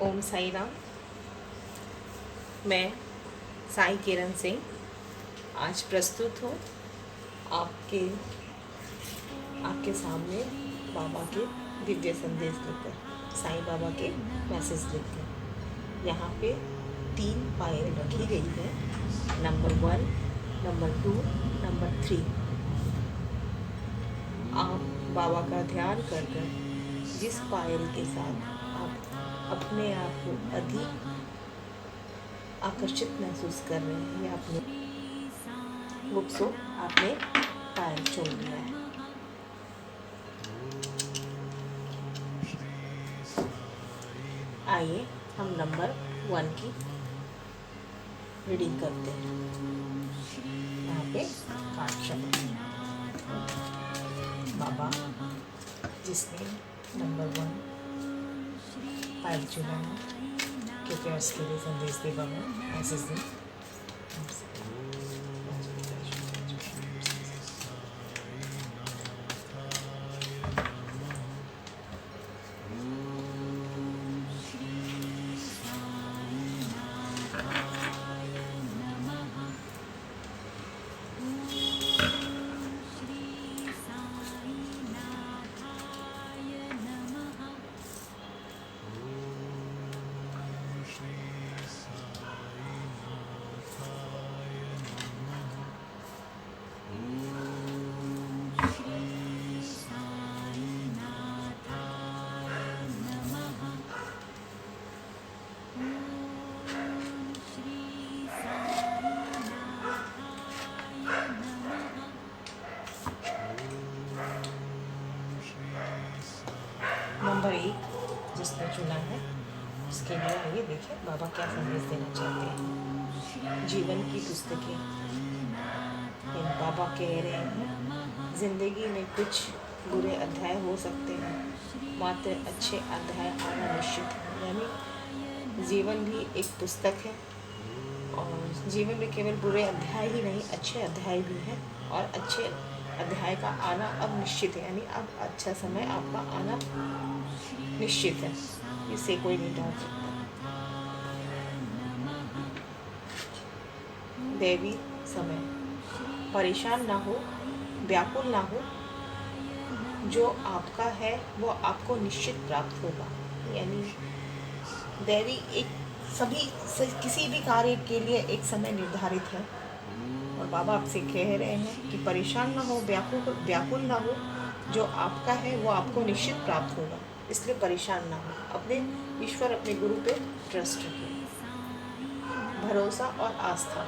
ओम साई राम। मैं साई किरण सिंह आज प्रस्तुत हूँ आपके आपके सामने बाबा के दिव्य संदेश लेकर, साईं बाबा के मैसेज लेकर। यहाँ पे 3 पायल रखी गई है, नंबर 1, नंबर 2, नंबर 3। आप बाबा का ध्यान कर कर जिस पायल के साथ आप अपने आप को अधिक आकर्षित महसूस कर रहे हैं या अपने गुप्सो आपने पायल छोड़ दिया है। आइए हम नंबर 1 की रीडिंग करते हैं। यहाँ पे 8 शब्द बाबा जिसने नंबर 1 पायल चुना है, कृपया उसके लिए संदेश दे बाबा, मैसेज दें। नंबर 1 जिसने चुना है उसके लिए आइए देखें बाबा क्या संदेश देना चाहते हैं। जीवन की पुस्तकें बाबा कह रहे हैं, जिंदगी में कुछ बुरे अध्याय हो सकते हैं, मात्र अच्छे अध्याय आना निश्चित है। यानी जीवन भी एक पुस्तक है और जीवन में केवल बुरे अध्याय ही नहीं, अच्छे अध्याय भी हैं और अच्छे अध्याय का आना अब निश्चित है। यानी अब अच्छा समय आपका आना निश्चित है, इसे कोई नहीं टाल सकता। दैवी समय, परेशान ना हो, व्याकुल ना हो, जो आपका है वो आपको निश्चित प्राप्त होगा। यानी दैवी एक किसी भी कार्य के लिए एक समय निर्धारित है और बाबा आपसे कह रहे हैं कि परेशान ना हो, व्याकुल ना हो, जो आपका है वो आपको निश्चित प्राप्त होगा। इसलिए परेशान ना हो, अपने ईश्वर, अपने गुरु पे ट्रस्ट रखिए, भरोसा और आस्था।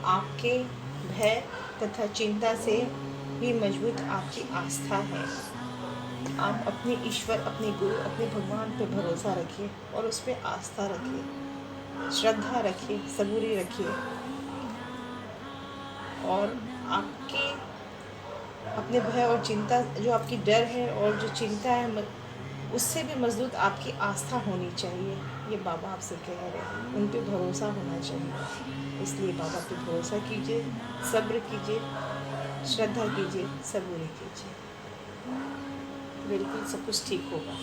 आपके भय तथा चिंता से भी मजबूत आपकी आस्था है। आप अपने ईश्वर, अपने गुरु, अपने भगवान पे भरोसा रखिए और उस पर आस्था रखिए, श्रद्धा रखिए, सबूरी रखिए और आपके अपने भय और चिंता, जो आपकी डर है और जो चिंता है, उससे भी मजबूत आपकी आस्था होनी चाहिए। ये बाबा आपसे कह रहे हैं, उन पे भरोसा होना चाहिए। इसलिए बाबा पे भरोसा कीजिए, सब्र कीजिए, श्रद्धा कीजिए, सबूरी कीजिए, बिल्कुल सब कुछ ठीक होगा।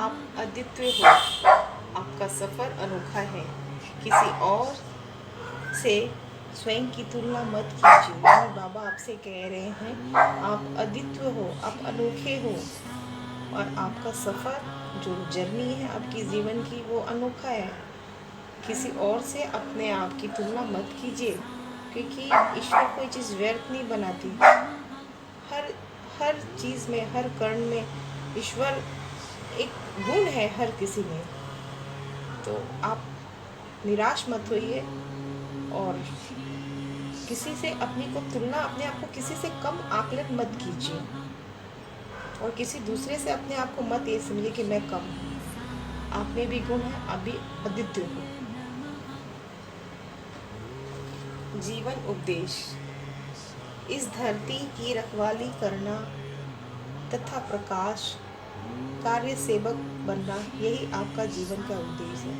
आप अद्वितीय हो, आपका सफ़र अनोखा है, किसी और से स्वयं की तुलना मत कीजिए। यानी बाबा आपसे कह रहे हैं, आप अद्वितीय हो, आप अनोखे हो और आपका सफ़र, जो जर्नी है आपकी जीवन की, वो अनोखा है। किसी और से अपने आप की तुलना मत कीजिए, क्योंकि ईश्वर कोई चीज़ व्यर्थ नहीं बनाती। हर चीज़ में, हर कर्ण में ईश्वर एक गुण है हर किसी में। तो आप निराश मत होइए और किसी से अपने आप को किसी से कम आकलन मत कीजिए और किसी दूसरे से अपने आप को मत ये समझिए कि मैं कम हूँ। आप में भी गुण है, आप भी अद्वितीय हो। जीवन उपदेश, इस धरती की रखवाली करना तथा प्रकाश कार्य सेवक बनना, यही आपका जीवन का उद्देश्य है।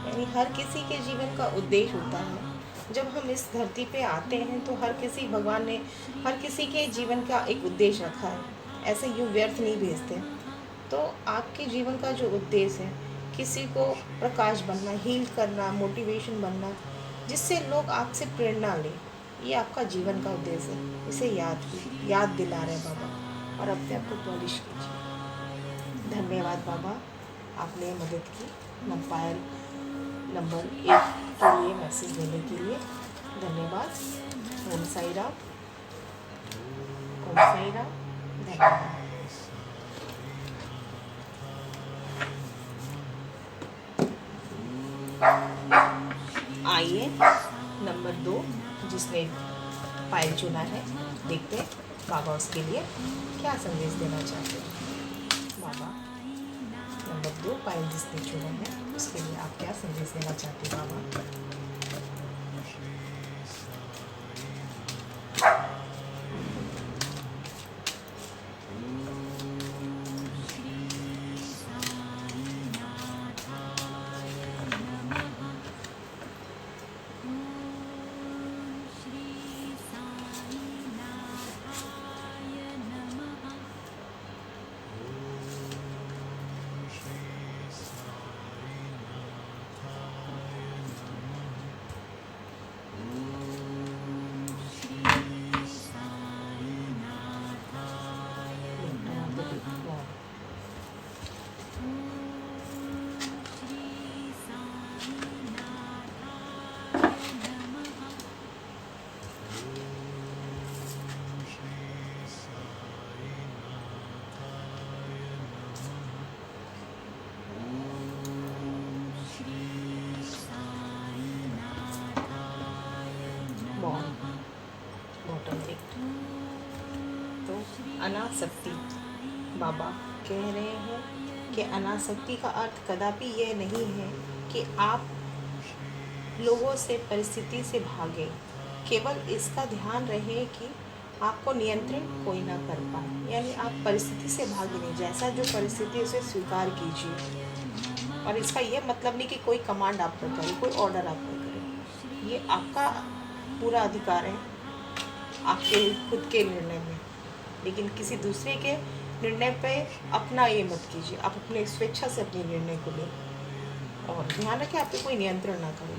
यानी हर किसी के जीवन का उद्देश्य होता है जब हम इस धरती पे आते हैं तो हर किसी भगवान ने हर किसी के जीवन का एक उद्देश्य रखा है, ऐसे यूँ व्यर्थ नहीं भेजते। तो आपके जीवन का जो उद्देश्य है, किसी को प्रकाश बनना, हील करना, मोटिवेशन बनना, जिससे लोग आपसे प्रेरणा लें, ये आपका जीवन का उद्देश्य है। इसे याद दिला रहे हैं बाबा, और अपने आप को पॉलिश कीजिए। धन्यवाद बाबा, आपने मदद की नंपायल नंबर 1 के लिए मैसेज देने के लिए धन्यवाद। ओम साई राम, ओम साई राम, धन्यवाद। आइए नंबर 2 जिसने पायल चुना है, देखते हैं बाबा उसके लिए क्या संदेश देना चाहते हैं। बाबा नंबर 2 पायल जिसने चुना है, उसके लिए आप क्या संदेश देना चाहते हैं बाबा? तो अनासक्ति, बाबा कह रहे हैं कि अनासक्ति का अर्थ कदापि यह नहीं है कि आप लोगों से, परिस्थिति से भागें। केवल इसका ध्यान रहे कि आपको नियंत्रण कोई ना कर पाए, यानी आप परिस्थिति से भागे नहीं, जैसा जो परिस्थिति उसे स्वीकार कीजिए। और इसका यह मतलब नहीं कि कोई कमांड आप पर करे, कोई ऑर्डर आप पर करे। ये आपका पूरा अधिकार है आपके खुद के निर्णय में, लेकिन किसी दूसरे के निर्णय पे अपना ये मत कीजिए। आप अपने स्वेच्छा से अपने निर्णय को लें, और ध्यान रखें आप पे कोई नियंत्रण ना करे।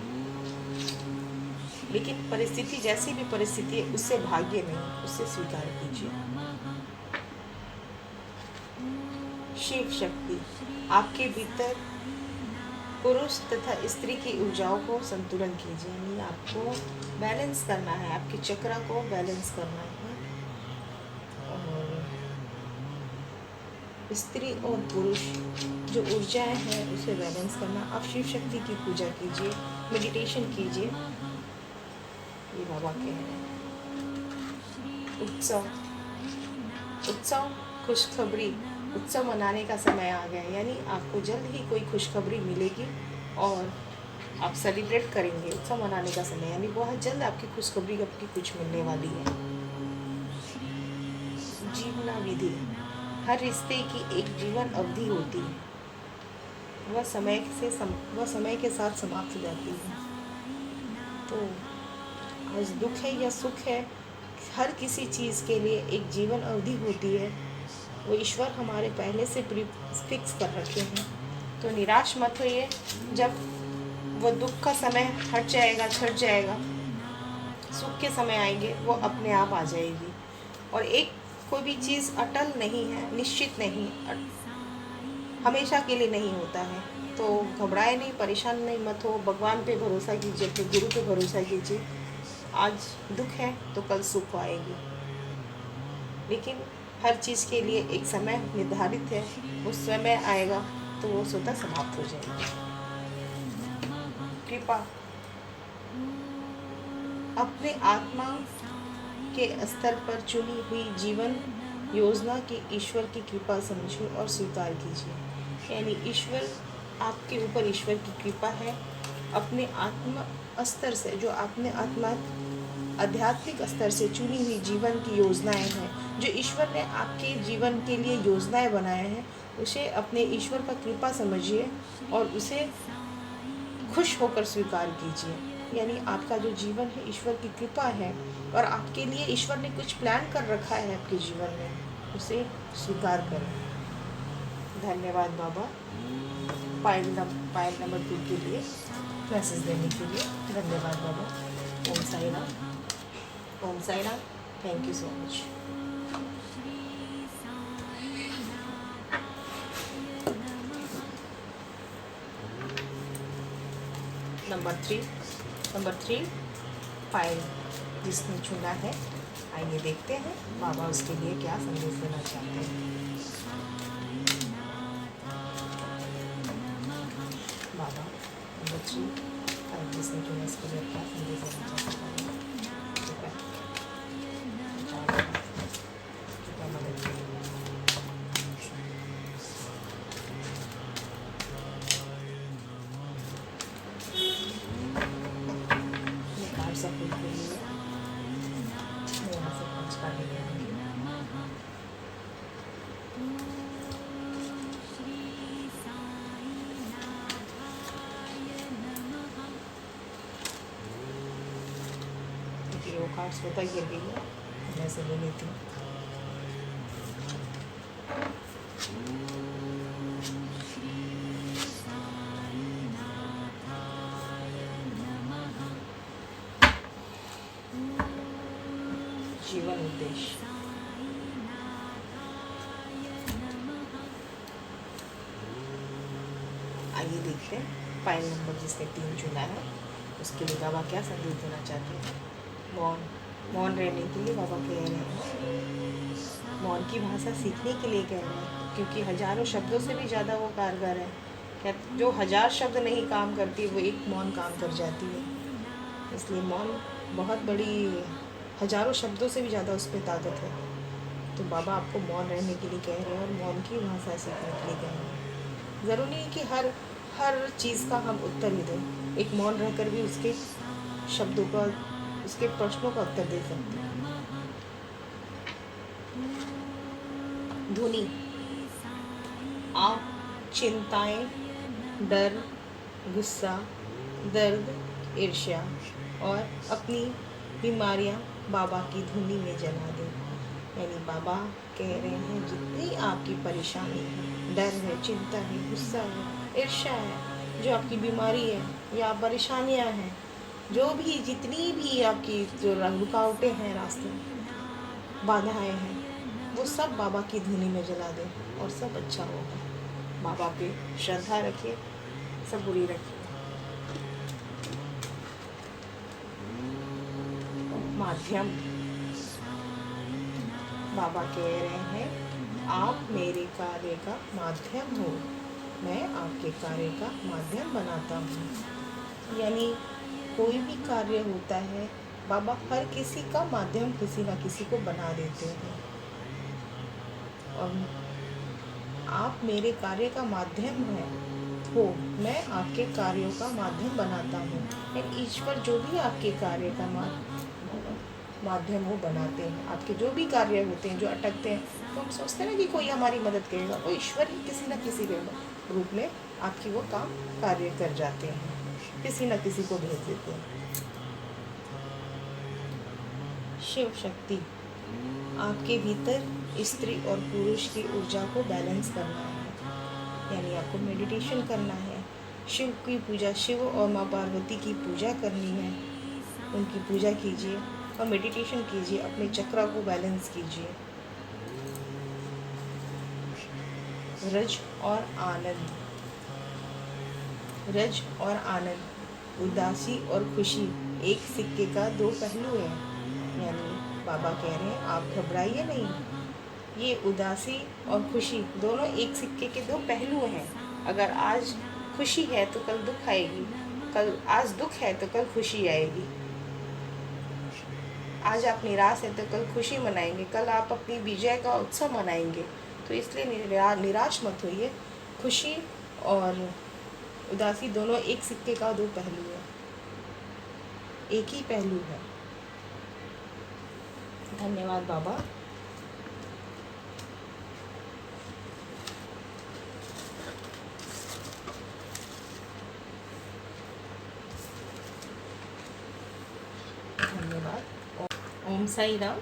लेकिन परिस्थिति, जैसी भी परिस्थिति है, उससे भाग्य नहीं, उससे स्वीकार कीजिए। शिव शक्ति, आपके भीतर पुरुष तथा स्त्री की ऊर्जाओं को संतुलन कीजिए, यानी आपको बैलेंस करना है, आपके चक्रा को बैलेंस करना है। और स्त्री और पुरुष जो ऊर्जाएं हैं उसे बैलेंस करना। आप शिव शक्ति की पूजा कीजिए, मेडिटेशन कीजिए। ये बाबा कह रहे हैं। उत्सव, खुशखबरी, उत्सव मनाने का समय आ गया है, यानी आपको जल्द ही कोई खुशखबरी मिलेगी और आप सेलिब्रेट करेंगे। उत्सव मनाने का समय, यानी बहुत जल्द आपकी खुशखबरी आपकी कुछ मिलने वाली है। जीवना विधि, हर रिश्ते की एक जीवन अवधि होती है, वह समय के साथ समाप्त हो जाती है। तो आज दुख है या सुख है, हर किसी चीज़ के लिए एक जीवन अवधि होती है, वो ईश्वर हमारे पहले से फिक्स कर रखे हैं। तो निराश मत होइए, जब वो दुख का समय हट जाएगा, छट जाएगा, सुख के समय आएंगे, वो अपने आप आ जाएगी। और एक कोई भी चीज़ अटल नहीं है, निश्चित नहीं, हमेशा के लिए नहीं होता है। तो घबराए नहीं, परेशान नहीं मत हो, भगवान पे भरोसा कीजिए, अपने गुरु पे भरोसा कीजिए। आज दुख है तो कल सुख आएगी, लेकिन हर चीज़ के लिए एक समय निर्धारित है, उस समय आएगा तो वो स्वतः समाप्त हो जाएगी। कृपा, अपने आत्मा के स्तर पर चुनी हुई जीवन योजना की ईश्वर की कृपा समझिए और स्वीकार कीजिए। यानी ईश्वर, आपके ऊपर ईश्वर की कृपा है। अपने आत्मा स्तर से, जो आपने आध्यात्मिक स्तर से चुनी हुई जीवन की योजनाएं हैं, जो ईश्वर ने आपके जीवन के लिए योजनाएं बनाए हैं, उसे अपने ईश्वर का कृपा समझिए और उसे खुश होकर स्वीकार कीजिए। यानी आपका जो जीवन है ईश्वर की कृपा है और आपके लिए ईश्वर ने कुछ प्लान कर रखा है आपके जीवन में, उसे स्वीकार करें। धन्यवाद बाबा पायल नंबर 2 के लिए मैसेज देने के लिए। धन्यवाद बाबा। Om Sai Ram. Om Sai Ram. Thank you so much. Number three file जिसने चुना है, आइए देखते हैं बाबा उसके लिए क्या संदेश देना चाहते हैं। बाबा नंबर 3 फाइल जिसने चुना इसके लिए क्या संदेश देना चाहते हैं। मदद करिए। सफल के लिए यहाँ से 5 काटे गए होंगे। वो कार्ड्स होता गिर गई है, मैं से ले लेती हूँ। जीवन उद्देश्य। आइए देखते हैं फाइल नंबर जिसने 3 चुना है उसके लिए बाबा क्या संदेश देना चाहते हैं। मौन रहने के लिए बाबा कह रहे हैं, मौन की भाषा सीखने के लिए कह रहे हैं, क्योंकि हजारों शब्दों से भी ज़्यादा वो कारगर है। क्या जो 1000 शब्द नहीं काम करती वो एक मौन काम कर जाती है। इसलिए मौन बहुत बड़ी, हजारों शब्दों से भी ज़्यादा उस पर ताकत है। तो बाबा आपको मौन रहने के लिए कह रहे हैं और मौन की भाषा सीखने के लिए कह रहे हैं। ज़रूरी नहीं कि हर चीज़ का हम उत्तर ही दें, एक मौन रहकर भी उसके शब्दों का, उसके प्रश्नों का उत्तर दे सकते हैं। धुनी। आप चिंताएं, डर, गुस्सा, दर्द, ईर्ष्या और अपनी बीमारियां बाबा की धुनी में जला दें। यानी बाबा कह रहे हैं जितनी आपकी परेशानी है, डर है, चिंता है, गुस्सा है, ईर्ष्या है, जो आपकी बीमारी है या परेशानियां हैं, जो भी जितनी भी आपकी जो रुकावटें हैं रास्ते में, बाधाएं हैं, वो सब बाबा की धुनी में जला दें और सब अच्छा होगा। बाबा पे श्रद्धा रखिए, सब बुरी रखिए। माध्यम। बाबा कह रहे हैं आप मेरे कार्य का माध्यम हो, मैं आपके कार्य का माध्यम बनाता हूँ। यानी कोई भी कार्य होता है बाबा हर किसी का माध्यम किसी ना किसी को बना देते हैं, और आप मेरे कार्य का माध्यम हो, मैं आपके कार्यों का माध्यम बनाता हूँ। ईश्वर जो भी आपके कार्य का माध्यम वो बनाते हैं। आपके जो भी कार्य होते हैं जो अटकते हैं, तो हम सोचते हैं ना कि कोई हमारी मदद करेगा, वो ईश्वर ही किसी न किसी रूप में आपकी वो काम कार्य कर जाते हैं, किसी न किसी को भेज देते हैं। शिव शक्ति। आपके भीतर स्त्री और पुरुष की ऊर्जा को बैलेंस करना है, यानी आपको मेडिटेशन करना है, शिव की पूजा, शिव और माँ पार्वती की पूजा करनी है, उनकी पूजा कीजिए और मेडिटेशन कीजिए, अपने चक्रा को बैलेंस कीजिए। रज और आनंद। रज और आनंद, उदासी और खुशी एक सिक्के का 2 पहलू हैं। यानी बाबा कह रहे हैं आप घबराइए नहीं, ये उदासी और खुशी दोनों एक सिक्के के 2 पहलू हैं। अगर आज खुशी है तो कल दुख आएगी, आज दुख है तो कल खुशी आएगी। आज आप निराश हैं तो कल खुशी मनाएंगे, कल आप अपनी विजय का उत्सव मनाएंगे। तो इसलिए निराश मत होइए। खुशी और उदासी दोनों एक सिक्के का 2 पहलू है, एक ही पहलू है। धन्यवाद बाबा। धन्यवाद। Om Sai Ram.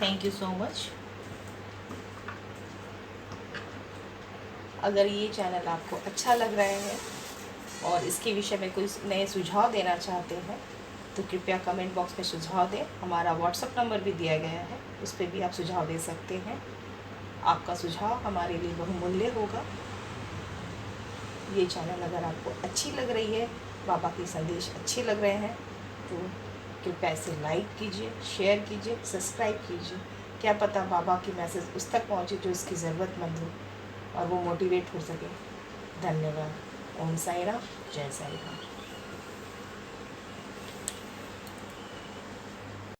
Thank you so much. अगर ये चैनल आपको अच्छा लग रहा है और इसके विषय में कोई नए सुझाव देना चाहते हैं तो कृपया कमेंट बॉक्स में सुझाव दें। हमारा व्हाट्सएप नंबर भी दिया गया है, उस पर भी आप सुझाव दे सकते हैं। आपका सुझाव हमारे लिए बहुमूल्य होगा। ये चैनल अगर आपको अच्छी लग रही है, बाबा के संदेश अच्छे लग रहे हैं तो कृपया इसे लाइक कीजिए, शेयर कीजिए, सब्सक्राइब कीजिए। क्या पता बाबा की मैसेज उस तक पहुँचे जो इसकी ज़रूरतमंद हो और वो मोटिवेट हो सके। धन्यवाद। ओम साई राम। जय साई राम।